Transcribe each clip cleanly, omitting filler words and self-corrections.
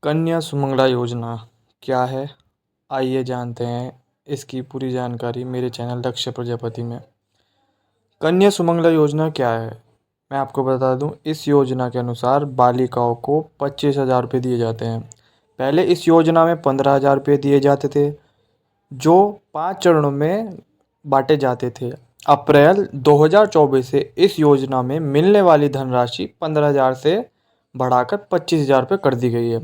कन्या सुमंगला योजना क्या है? आइए जानते हैं इसकी पूरी जानकारी मेरे चैनल लक्ष्य प्रजापति में। कन्या सुमंगला योजना क्या है? मैं आपको बता दूं, इस योजना के अनुसार बालिकाओं को 25,000 रुपये दिए जाते हैं। पहले इस योजना में 15,000 रुपये दिए जाते थे, जो 5 चरणों में बांटे जाते थे। अप्रैल 2024 से इस योजना में मिलने वाली धनराशि 15,000 से बढ़ाकर 25,000 रुपये कर दी गई है।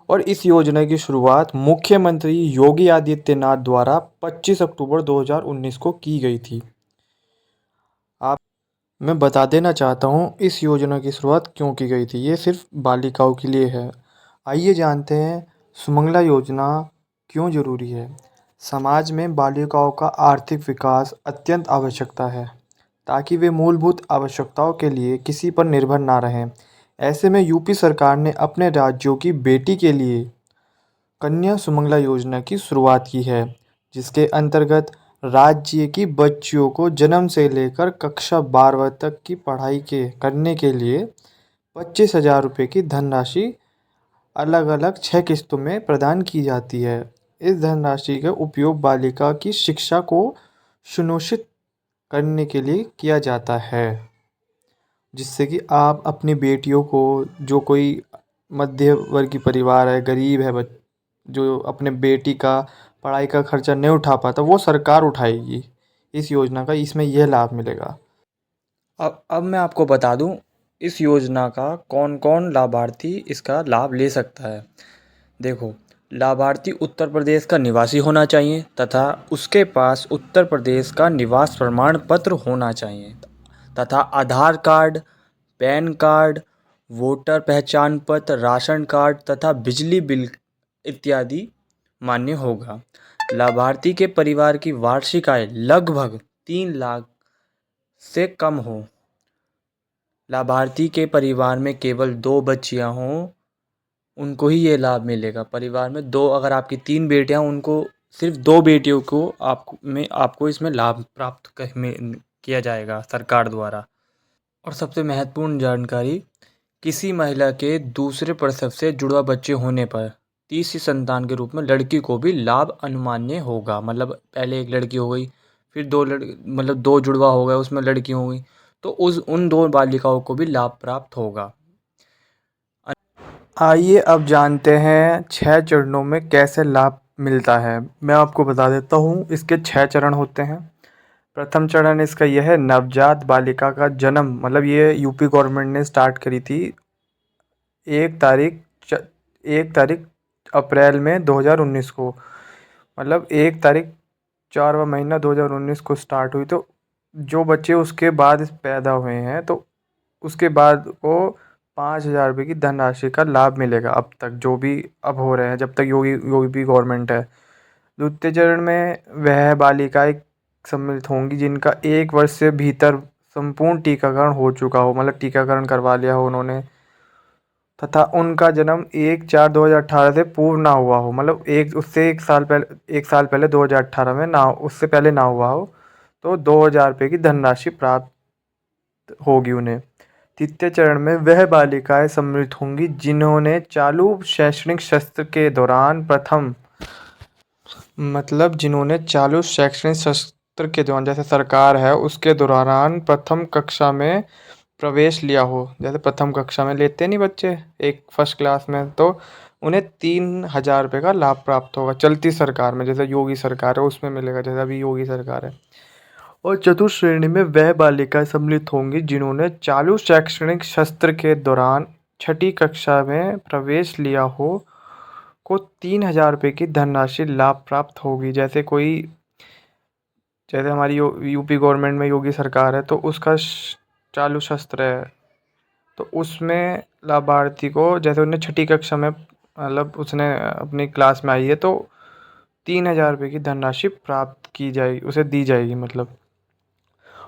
और इस योजना की शुरुआत मुख्यमंत्री योगी आदित्यनाथ द्वारा 25 अक्टूबर 2019 को की गई थी। आप मैं बता देना चाहता हूँ इस योजना की शुरुआत क्यों की गई थी। ये सिर्फ बालिकाओं के लिए है। आइए जानते हैं सुमंगला योजना क्यों ज़रूरी है। समाज में बालिकाओं का आर्थिक विकास अत्यंत आवश्यकता है, ताकि वे मूलभूत आवश्यकताओं के लिए किसी पर निर्भर ना रहें। ऐसे में यूपी सरकार ने अपने राज्यों की बेटी के लिए कन्या सुमंगला योजना की शुरुआत की है, जिसके अंतर्गत राज्य की बच्चियों को जन्म से लेकर कक्षा 12वीं तक की पढ़ाई के करने के लिए 25,000 रुपये की धनराशि अलग अलग 6 किस्तों में प्रदान की जाती है। इस धनराशि का उपयोग बालिका की शिक्षा को सुनिश्चित करने के लिए किया जाता है, जिससे कि आप अपनी बेटियों को, जो कोई मध्य वर्गीय परिवार है, गरीब है, जो अपने बेटी का पढ़ाई का खर्चा नहीं उठा पाता, वो सरकार उठाएगी इस योजना का। इसमें यह लाभ मिलेगा। अब मैं आपको बता दूं इस योजना का कौन कौन लाभार्थी इसका लाभ ले सकता है। देखो, लाभार्थी उत्तर प्रदेश का निवासी होना चाहिए तथा उसके पास उत्तर प्रदेश का निवास प्रमाण पत्र होना चाहिए तथा आधार कार्ड, पैन कार्ड, वोटर पहचान पत्र, राशन कार्ड तथा बिजली बिल इत्यादि मान्य होगा। लाभार्थी के परिवार की वार्षिक आय लगभग 3 लाख से कम हो। लाभार्थी के परिवार में केवल 2 बच्चियां हों, उनको ही ये लाभ मिलेगा। परिवार में 2, अगर आपकी 3 बेटियां, उनको सिर्फ 2 बेटियों को आपको इसमें लाभ प्राप्त किया जाएगा सरकार द्वारा। और सबसे महत्वपूर्ण जानकारी, किसी महिला के दूसरे प्रसव से जुड़वा बच्चे होने पर तीसरी संतान के रूप में लड़की को भी लाभ अनुमान्य होगा। मतलब पहले एक लड़की हो गई, फिर 2 जुड़वा हो गए, उसमें लड़की हो गई, तो उन 2 बालिकाओं को भी लाभ प्राप्त होगा। आइए अब जानते हैं 6 चरणों में कैसे लाभ मिलता है। मैं आपको बता देता हूँ, इसके 6 चरण होते हैं। प्रथम चरण इसका यह है, नवजात बालिका का जन्म। मतलब ये यूपी गवर्नमेंट ने स्टार्ट करी थी 1 तारीख अप्रैल में 2019 को। मतलब 1 तारीख 4वां महीना 2019 को स्टार्ट हुई। तो जो बच्चे उसके बाद पैदा हुए हैं, तो उसके बाद को 5,000 रुपये की धनराशि का लाभ मिलेगा। अब तक जो भी अब हो रहे हैं, जब तक योगी गवर्नमेंट है। द्वितीय चरण में वह बालिकाएं सम्मिलित होंगी जिनका 1 वर्ष से भीतर संपूर्ण टीकाकरण हो चुका हो। मतलब टीकाकरण करवा लिया हो उन्होंने, तथा उनका जन्म 1/4/2018 से पूर्व ना हुआ हो। मतलब एक साल पहले 2018 में ना, उससे पहले ना हुआ हो, तो 2,000 रुपये की धनराशि प्राप्त होगी उन्हें। तृतीय चरण में वह बालिकाएं सम्मिलित होंगी जिन्होंने चालू शैक्षणिक सत्र के दौरान जैसे सरकार है उसके दौरान प्रथम कक्षा में प्रवेश लिया हो। जैसे प्रथम कक्षा में लेते नहीं बच्चे एक फर्स्ट क्लास में, तो उन्हें 3,000 रुपये का लाभ प्राप्त होगा। चलती सरकार में, जैसे योगी सरकार है उसमें मिलेगा, जैसे अभी योगी सरकार है। और चतुर्थ श्रेणी में वह बालिकाएं सम्मिलित होंगी जिन्होंने चालू शैक्षणिक सत्र के दौरान 6ठी कक्षा में प्रवेश लिया हो, को 3,000 रुपये की धनराशि लाभ प्राप्त होगी। जैसे हमारी यूपी गवर्नमेंट में योगी सरकार है, तो उसका चालू सत्र है, तो उसमें लाभार्थी को, जैसे उन्हें 6ठी कक्षा में, मतलब उसने अपनी क्लास में आई है, तो 3,000 रुपये की धनराशि प्राप्त की जाएगी, उसे दी जाएगी मतलब।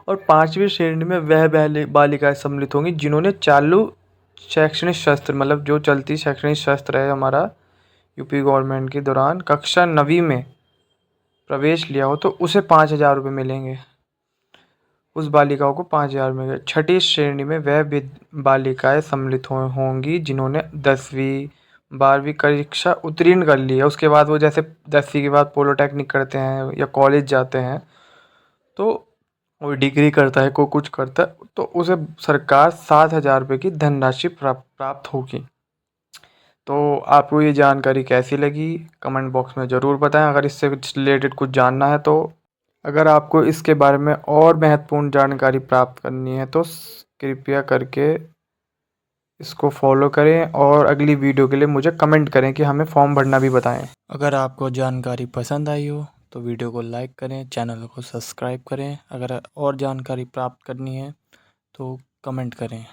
और 5वीं श्रेणी में वह बालिकाएं सम्मिलित होंगी जिन्होंने चालू शैक्षणिक सत्र, मतलब जो चलती शैक्षणिक सत्र है हमारा यूपी गवर्नमेंट के दौरान, कक्षा 9वीं में प्रवेश लिया हो, तो उसे 5,000 रुपये मिलेंगे। उस बालिकाओं को 5,000 मिलेंगे। 6ठी श्रेणी में वह बालिकाएं सम्मिलित होंगी जिन्होंने 10वीं 12वीं परीक्षा उत्तीर्ण कर ली है, उसके बाद वो जैसे 10वीं के बाद पॉलिटेक्निक करते हैं या कॉलेज जाते हैं, तो वो डिग्री करता है, कोई कुछ करता है, तो उसे सरकार 7,000 रुपये की धनराशि प्राप्त होगी। तो आपको ये जानकारी कैसी लगी कमेंट बॉक्स में ज़रूर बताएं। अगर इससे कुछ रिलेटेड कुछ जानना है तो अगर आपको इसके बारे में और महत्वपूर्ण जानकारी प्राप्त करनी है तो कृपया करके इसको फॉलो करें और अगली वीडियो के लिए मुझे कमेंट करें कि हमें फॉर्म भरना भी बताएं। अगर आपको जानकारी पसंद आई हो तो वीडियो को लाइक करें, चैनल को सब्सक्राइब करें। अगर और जानकारी प्राप्त करनी है तो कमेंट करें।